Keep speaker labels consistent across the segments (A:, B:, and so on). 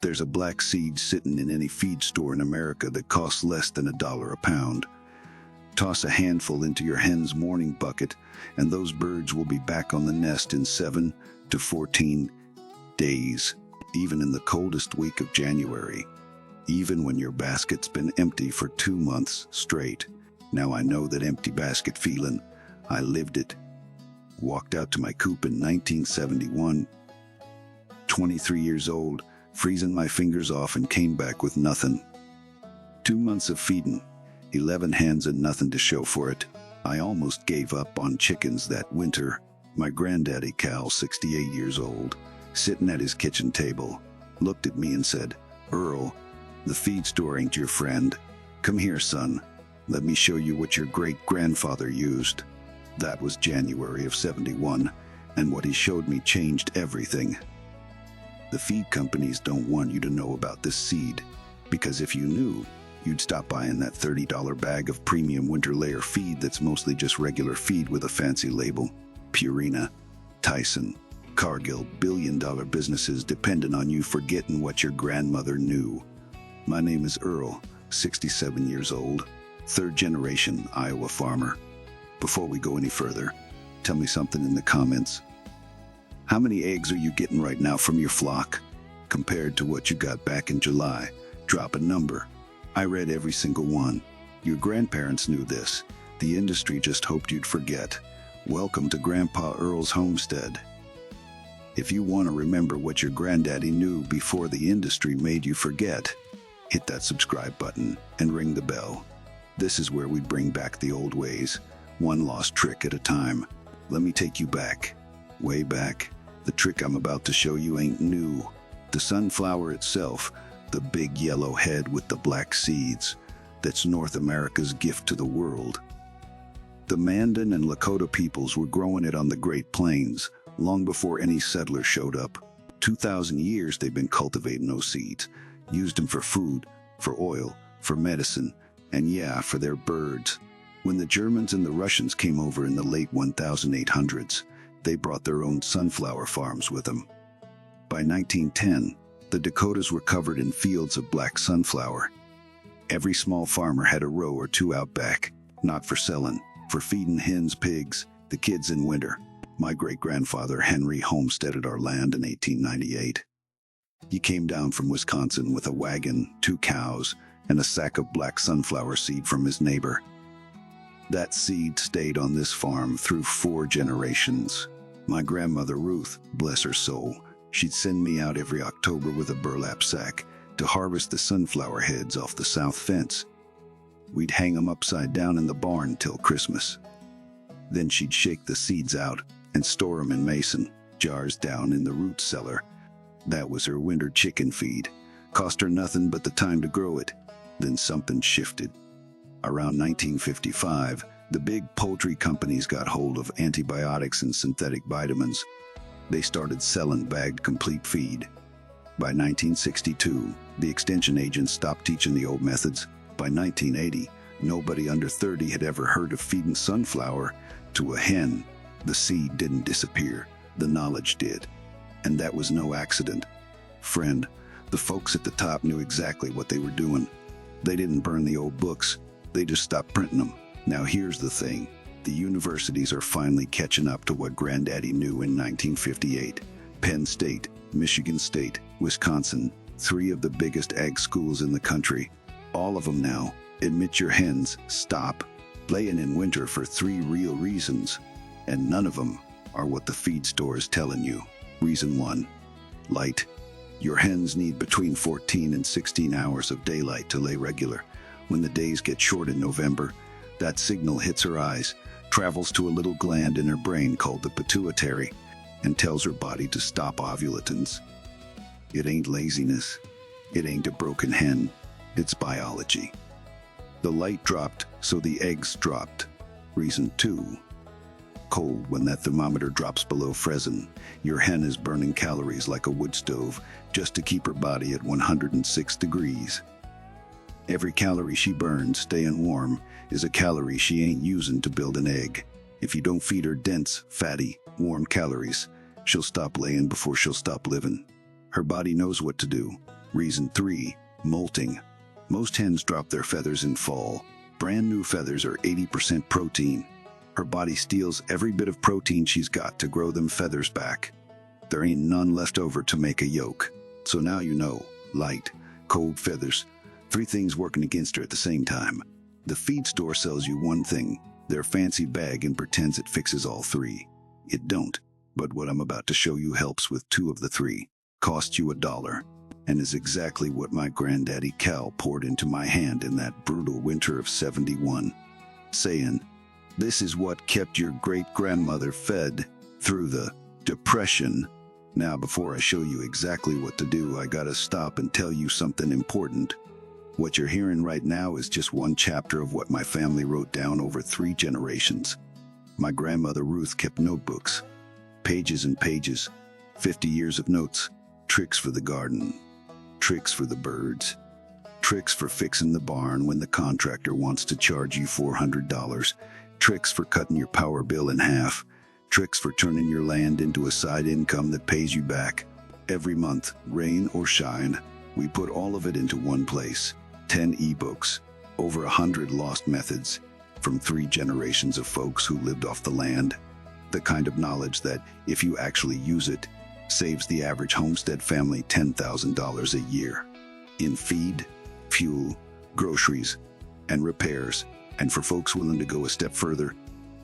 A: There's a black seed sitting in any feed store in America that costs less than $1 a pound. Toss a handful into your hen's morning bucket, and those birds will be back on the nest in 7 to 14 days, even in the coldest week of January, even when your basket's been empty for 2 months straight. Now I know that empty basket feeling. I lived it. Walked out to my coop in 1971, 23 years old, freezing my fingers off, and came back with nothing. 2 months of feeding, 11 hens and nothing to show for it. I almost gave up on chickens that winter. My granddaddy Cal, 68 years old, sitting at his kitchen table, looked at me and said, "Earl, the feed store ain't your friend. Come here, son. Let me show you what your great-grandfather used." That was January of 71, and what he showed me changed everything. The feed companies don't want you to know about this seed, because if you knew, you'd stop buying that $30 bag of premium winter layer feed that's mostly just regular feed with a fancy label. Purina, Tyson, Cargill, billion-dollar businesses dependent on you forgetting what your grandmother knew. My name is Earl, 67 years old, third-generation Iowa farmer. Before we go any further, tell me something in the comments. How many eggs are you getting right now from your flock, compared to what you got back in July? Drop a number. I read every single one. Your grandparents knew this. The industry just hoped you'd forget. Welcome to Grandpa Earl's Homestead. If you want to remember what your granddaddy knew before the industry made you forget, hit that subscribe button and ring the bell. This is where we bring back the old ways, one lost trick at a time. Let me take you back, way back. The trick I'm about to show you ain't new. The sunflower itself, the big yellow head with the black seeds, that's North America's gift to the world. The Mandan and Lakota peoples were growing it on the Great Plains long before any settlers showed up. 2,000 years they've been cultivating those seeds, used them for food, for oil, for medicine, and yeah, for their birds. When the Germans and the Russians came over in the late 1800s, they brought their own sunflower farms with them. By 1910, the Dakotas were covered in fields of black sunflower. Every small farmer had a row or two out back, not for selling, for feeding hens, pigs, the kids in winter. My great-grandfather Henry homesteaded our land in 1898. He came down from Wisconsin with a wagon, 2 cows, and a sack of black sunflower seed from his neighbor. That seed stayed on this farm through 4 generations. My grandmother Ruth, bless her soul, she'd send me out every October with a burlap sack to harvest the sunflower heads off the south fence. We'd hang them upside down in the barn till Christmas. Then she'd shake the seeds out and store them in mason jars down in the root cellar. That was her winter chicken feed. Cost her nothing but the time to grow it. Then something shifted. Around 1955, the big poultry companies got hold of antibiotics and synthetic vitamins. They started selling bagged complete feed. By 1962, the extension agents stopped teaching the old methods. By 1980, nobody under 30 had ever heard of feeding sunflower to a hen. The seed didn't disappear, the knowledge did. And that was no accident. Friend, the folks at the top knew exactly what they were doing. They didn't burn the old books, they just stopped printing them. Now here's the thing. The universities are finally catching up to what Granddaddy knew in 1958. Penn State, Michigan State, Wisconsin, 3 of the biggest ag schools in the country. All of them now admit your hens stop laying in winter for 3 real reasons, and none of them are what the feed store is telling you. Reason 1, light. Your hens need between 14 and 16 hours of daylight to lay regular. When the days get short in November, that signal hits her eyes, travels to a little gland in her brain called the pituitary, and tells her body to stop ovulations. It ain't laziness. It ain't a broken hen. It's biology. The light dropped, so the eggs dropped. Reason 2, cold. When that thermometer drops below freezing, your hen is burning calories like a wood stove just to keep her body at 106 degrees. Every calorie she burns staying warm is a calorie she ain't using to build an egg. If you don't feed her dense, fatty, warm calories, she'll stop laying before she'll stop living. Her body knows what to do. Reason 3, molting. Most hens drop their feathers in fall. Brand new feathers are 80% protein. Her body steals every bit of protein she's got to grow them feathers back. There ain't none left over to make a yolk. So now you know, light, cold feathers, 3 things working against her at the same time. The feed store sells you one thing, their fancy bag, and pretends it fixes all 3. It don't, but what I'm about to show you helps with 2 of the 3. Costs you $1, and is exactly what my granddaddy cow poured into my hand in that brutal winter of '71, saying, "This is what kept your great-grandmother fed through the Depression." Now, before I show you exactly what to do, I gotta stop and tell you something important. What you're hearing right now is just one chapter of what my family wrote down over 3 generations. My grandmother Ruth kept notebooks, pages and pages, 50 years of notes, tricks for the garden, tricks for the birds, tricks for fixing the barn when the contractor wants to charge you $400, tricks for cutting your power bill in half, tricks for turning your land into a side income that pays you back. Every month, rain or shine, we put all of it into one place. 10 ebooks, over 100 lost methods, from 3 generations of folks who lived off the land. The kind of knowledge that, if you actually use it, saves the average homestead family $10,000 a year. In feed, fuel, groceries, and repairs. And for folks willing to go a step further,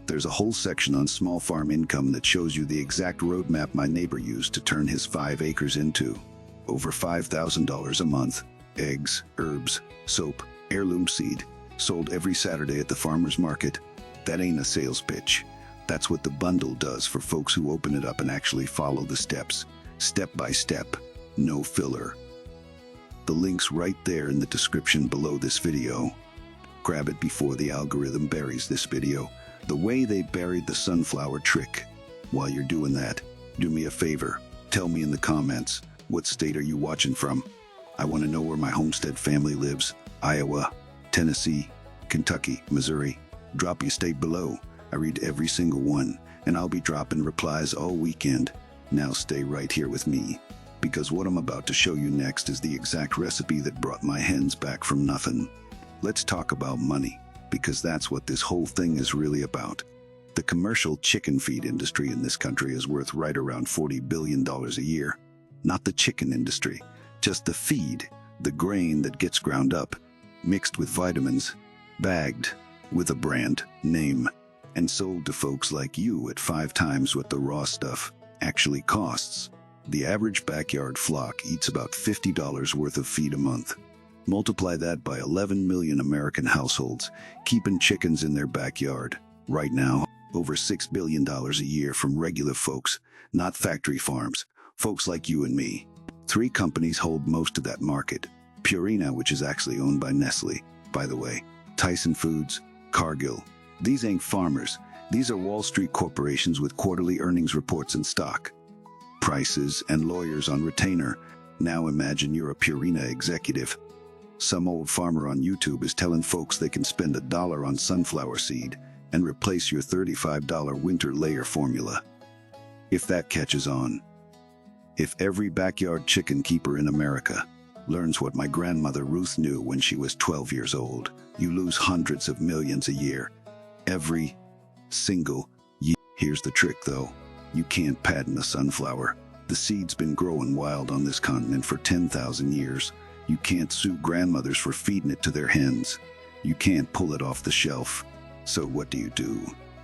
A: there's a whole section on small farm income that shows you the exact roadmap my neighbor used to turn his 5 acres into over $5,000 a month. Eggs, herbs, soap, heirloom seed, sold every Saturday at the farmer's market. That ain't a sales pitch. That's what the bundle does for folks who open it up and actually follow the steps, step by step, no filler. The link's right there in the description below this video. Grab it before the algorithm buries this video, the way they buried the sunflower trick. While you're doing that, do me a favor, tell me in the comments, what state are you watching from? I want to know where my homestead family lives. Iowa, Tennessee, Kentucky, Missouri. Drop your state below. I read every single one, and I'll be dropping replies all weekend. Now stay right here with me, because what I'm about to show you next is the exact recipe that brought my hens back from nothing. Let's talk about money, because that's what this whole thing is really about. The commercial chicken feed industry in this country is worth right around $40 billion a year. Not the chicken industry, just the feed, the grain that gets ground up, mixed with vitamins, bagged with a brand name, and sold to folks like you at 5 times what the raw stuff actually costs. The average backyard flock eats about $50 worth of feed a month. Multiply that by 11 million American households keeping chickens in their backyard. Right now, over $6 billion a year from regular folks, not factory farms, folks like you and me. 3 companies hold most of that market. Purina, which is actually owned by Nestle, by the way, Tyson Foods, Cargill. These ain't farmers. These are Wall Street corporations with quarterly earnings reports and stock prices and lawyers on retainer. Now imagine you're a Purina executive. Some old farmer on YouTube is telling folks they can spend $1 on sunflower seed and replace your $35 winter layer formula. If that catches on. If every backyard chicken keeper in America learns what my grandmother Ruth knew when she was 12 years old, you lose hundreds of millions a year. Every single year. Here's the trick though. You can't patent a sunflower. The seed's been growing wild on this continent for 10,000 years. You can't sue grandmothers for feeding it to their hens. You can't pull it off the shelf. So what do?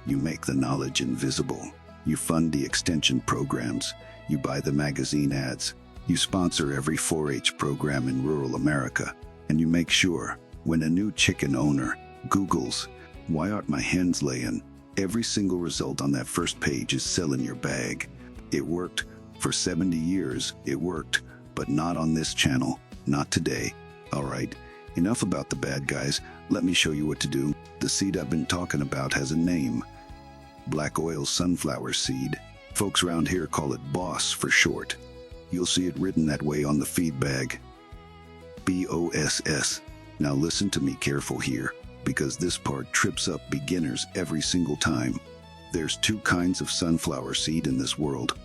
A: You make the knowledge invisible. You fund the extension programs. You buy the magazine ads. You sponsor every 4-H program in rural America. And you make sure, when a new chicken owner Googles, "Why aren't my hens laying?" every single result on that first page is selling your bag. It worked. For 70 years, it worked. But not on this channel. Not today. Alright, enough about the bad guys. Let me show you what to do. The seed I've been talking about has a name. Black oil sunflower seed. Folks around here call it BOSS for short. You'll see it written that way on the feed bag. BOSS. Now listen to me careful here, because this part trips up beginners every single time. There's 2 kinds of sunflower seed in this world.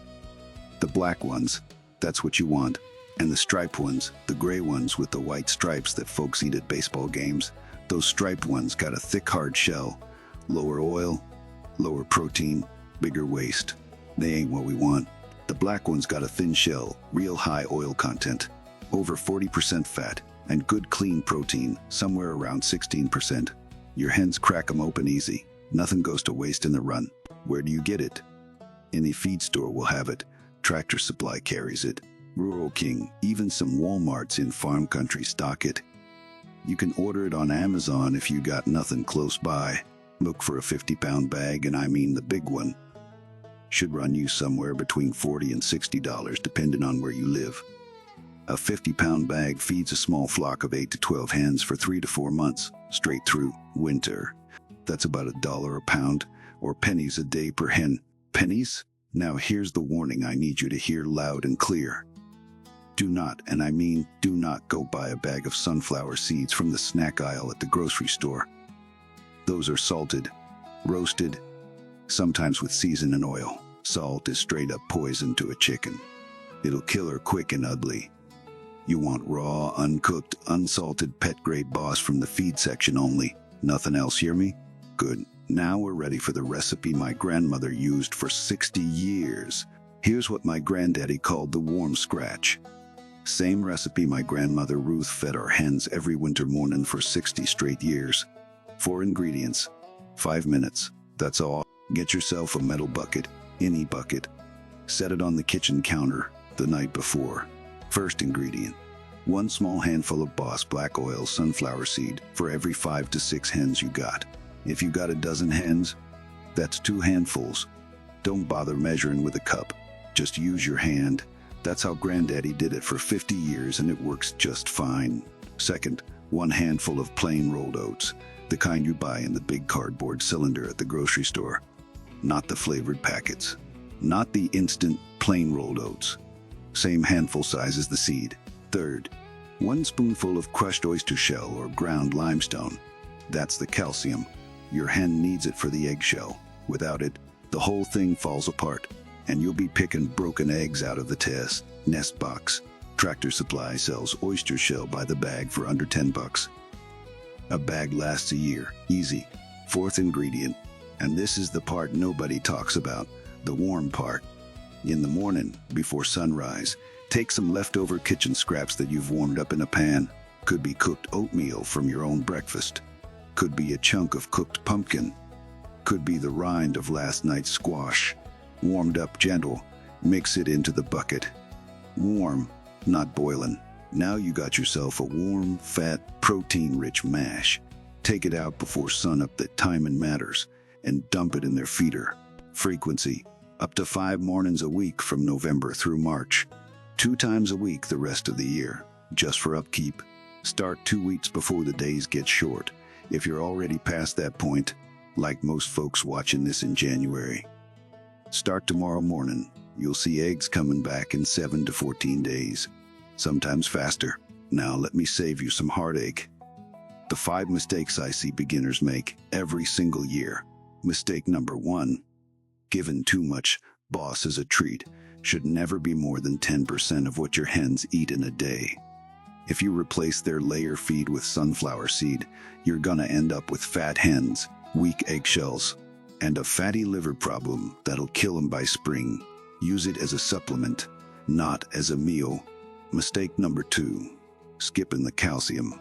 A: The black ones, that's what you want. And the striped ones, the gray ones with the white stripes that folks eat at baseball games, those striped ones got a thick hard shell, lower oil, lower protein, bigger waist. They ain't what we want. The black ones got a thin shell, real high oil content, over 40% fat, and good clean protein, somewhere around 16%. Your hens crack 'em open easy. Nothing goes to waste in the run. Where do you get it? Any feed store will have it. Tractor Supply carries it. Rural King, even some Walmarts in farm country stock it. You can order it on Amazon if you got nothing close by. Look for a 50-pound bag, and I mean the big one. Should run you somewhere between $40 and $60 depending on where you live. A 50-pound bag feeds a small flock of 8 to 12 hens for 3 to 4 months, straight through winter. That's about $1 a pound, or pennies a day per hen. Pennies? Now here's the warning I need you to hear loud and clear. Do not, and I mean do not, go buy a bag of sunflower seeds from the snack aisle at the grocery store. Those are salted, roasted, sometimes with seasoning oil. Salt is straight up poison to a chicken. It'll kill her quick and ugly. You want raw, uncooked, unsalted pet-grade boss from the feed section only. Nothing else, hear me? Good. Now we're ready for the recipe my grandmother used for 60 years. Here's what my granddaddy called the warm scratch. Same recipe my grandmother Ruth fed our hens every winter morning for 60 straight years. 4 ingredients. 5 minutes. That's all. Get yourself a metal bucket, any bucket. Set it on the kitchen counter the night before. First ingredient. 1 small handful of Boss Black Oil sunflower seed for every 5 to 6 hens you got. If you got a dozen hens, that's 2 handfuls. Don't bother measuring with a cup. Just use your hand. That's how Granddaddy did it for 50 years, and it works just fine. Second, 1 handful of plain rolled oats, the kind you buy in the big cardboard cylinder at the grocery store. Not the flavored packets. Not the instant plain rolled oats. Same handful size as the seed. Third, 1 spoonful of crushed oyster shell or ground limestone. That's the calcium. Your hen needs it for the eggshell. Without it, the whole thing falls apart, and you'll be picking broken eggs out of the nest box. Tractor Supply sells oyster shell by the bag for under $10. A bag lasts a year, easy. Fourth ingredient, and this is the part nobody talks about, the warm part. In the morning, before sunrise, take some leftover kitchen scraps that you've warmed up in a pan. Could be cooked oatmeal from your own breakfast. Could be a chunk of cooked pumpkin. Could be the rind of last night's squash. Warmed up gentle, mix it into the bucket. Warm, not boiling. Now you got yourself a warm, fat, protein-rich mash. Take it out before sunup, that timing matters, and dump it in their feeder. Frequency, up to 5 mornings a week from November through March. 2 times a week the rest of the year, just for upkeep. Start 2 weeks before the days get short. If you're already past that point, like most folks watching this in January. Start tomorrow morning. You'll see eggs coming back in 7 to 14 days. Sometimes faster. Now let me save you some heartache. The 5 mistakes I see beginners make every single year. Mistake number 1. Giving too much Boss as a treat should never be more than 10% of what your hens eat in a day. If you replace their layer feed with sunflower seed, you're gonna end up with fat hens, weak eggshells, and a fatty liver problem that'll kill them by spring. Use it as a supplement, not as a meal. Mistake number 2. Skipping the calcium.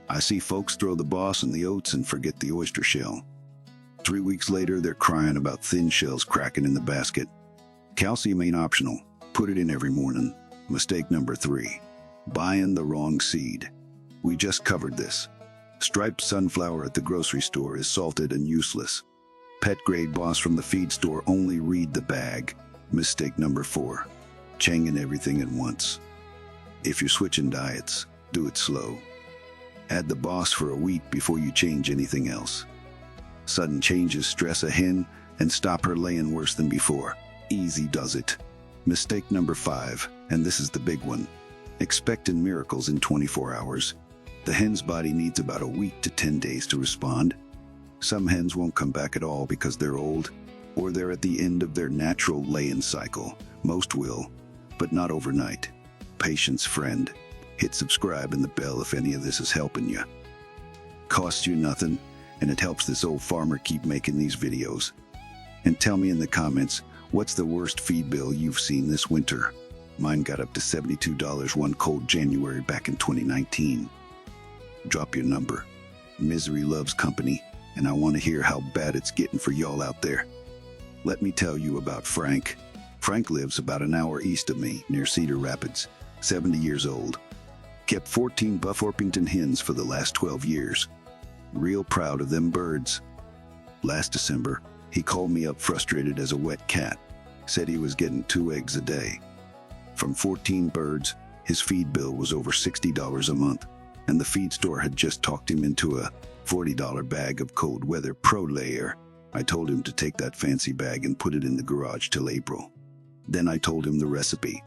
A: I see folks throw the Boss in the oats and forget the oyster shell. 3 weeks later, they're crying about thin shells cracking in the basket. Calcium ain't optional. Put it in every morning. Mistake number 3. Buying the wrong seed. We just covered this. Striped sunflower at the grocery store is salted and useless. Pet-grade Boss from the feed store, only read the bag. Mistake number 4. Changing everything at once. If you're switching diets, do it slow. Add the Boss for a week before you change anything else. Sudden changes stress a hen and stop her laying worse than before. Easy does it. Mistake number 5, and this is the big one. Expecting miracles in 24 hours. The hen's body needs about a week to 10 days to respond. Some hens won't come back at all because they're old, or they're at the end of their natural laying cycle. Most will, but not overnight. patience, friend. Hit subscribe and the bell if any of this is helping you. Costs you nothing, and it helps this old farmer keep making these videos. And tell me in the comments, what's the worst feed bill you've seen this winter? Mine got up to $72 one cold January back in 2019. Drop your number. Misery loves company, and I want to hear how bad it's getting for y'all out there. Let me tell you about Frank. Frank lives about an hour east of me, near Cedar Rapids, 70 years old. Kept 14 Buff Orpington hens for the last 12 years. Real proud of them birds. Last December, he called me up frustrated as a wet cat. Said he was getting 2 eggs a day. From 14 birds, his feed bill was over $60 a month, and the feed store had just talked him into a $40 bag of cold weather pro layer. I told him to take that fancy bag and put it in the garage till April. Then I told him the recipe.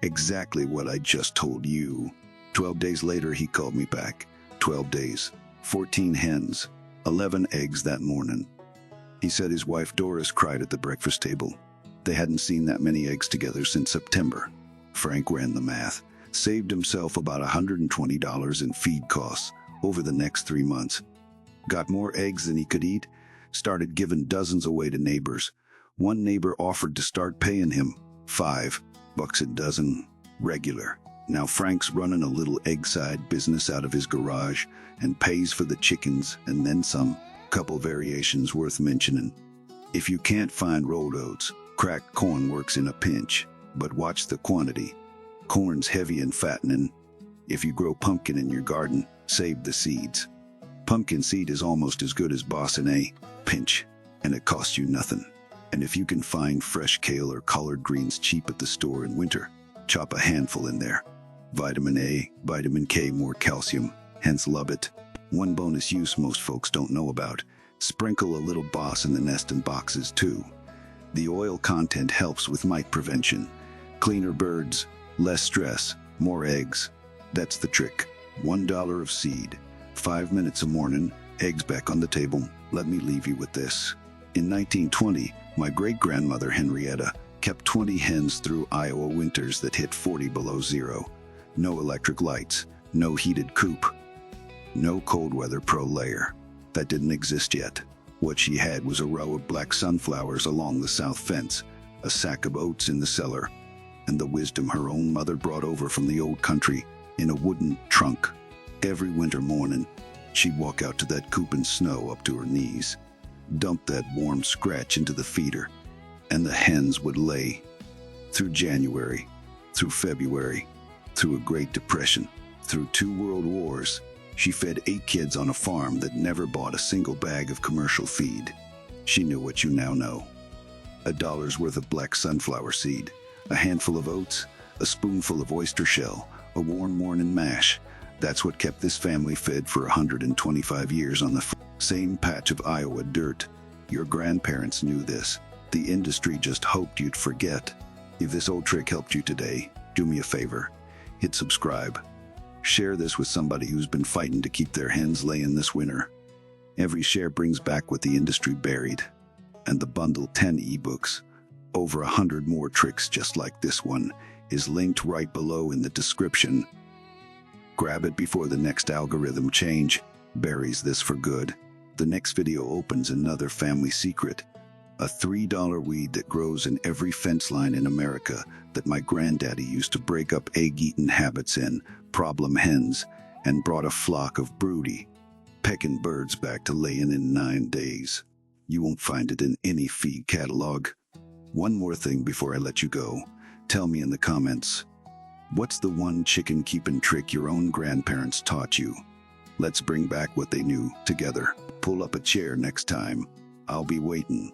A: Exactly what I just told you. 12 days later, he called me back. 12 days, 14 hens, 11 eggs that morning. He said his wife Doris cried at the breakfast table. They hadn't seen that many eggs together since September. Frank ran the math, saved himself about $120 in feed costs over the next 3 months. Got more eggs than he could eat, started giving dozens away to neighbors. One neighbor offered to start paying him $5 a dozen, regular. Now Frank's running a little egg side business out of his garage and pays for the chickens and then some. Couple variations worth mentioning. If you can't find rolled oats, cracked corn works in a pinch, but watch the quantity. Corn's heavy and fattening. If you grow pumpkin in your garden, save the seeds. Pumpkin seed is almost as good as Boss in a pinch, and it costs you nothing. And if you can find fresh kale or collard greens cheap at the store in winter, chop a handful in there. Vitamin A, vitamin K, more calcium, hence love it. One bonus use most folks don't know about. Sprinkle a little Boss in the nest and boxes too. The oil content helps with mite prevention. Cleaner birds, less stress, more eggs. That's the trick. $1 of seed, 5 minutes a morning, eggs back on the table. Let me leave you with this. In 1920, my great-grandmother Henrietta kept 20 hens through Iowa winters that hit 40 below zero. No electric lights, no heated coop, no cold weather pro layer. That didn't exist yet. What she had was a row of black sunflowers along the south fence, a sack of oats in the cellar, and the wisdom her own mother brought over from the old country in a wooden trunk. Every winter morning, she'd walk out to that coop in snow up to her knees, dump that warm scratch into the feeder, and the hens would lay. Through January, through February, through a Great Depression, through 2 world wars, she fed 8 kids on a farm that never bought a single bag of commercial feed. She knew what you now know. $1 worth of black sunflower seed, a handful of oats, a spoonful of oyster shell, a warm morning mash. That's what kept this family fed for 125 years on the same patch of Iowa dirt. Your grandparents knew this. The industry just hoped you'd forget. If this old trick helped you today, do me a favor. Hit subscribe. Share this with somebody who's been fighting to keep their hens laying this winter. Every share brings back what the industry buried. And the bundle 10 ebooks, over 100 more tricks just like this one, is linked right below in the description. Grab it before the next algorithm change buries this for good. The next video opens another family secret. A $3 weed that grows in every fence line in America that my granddaddy used to break up egg-eating habits in, problem hens, and brought a flock of broody, pecking birds back to laying in 9 days. You won't find it in any feed catalog. One more thing before I let you go. Tell me in the comments, what's the one chicken keeping trick your own grandparents taught you? Let's bring back what they knew together. Pull up a chair next time. I'll be waiting.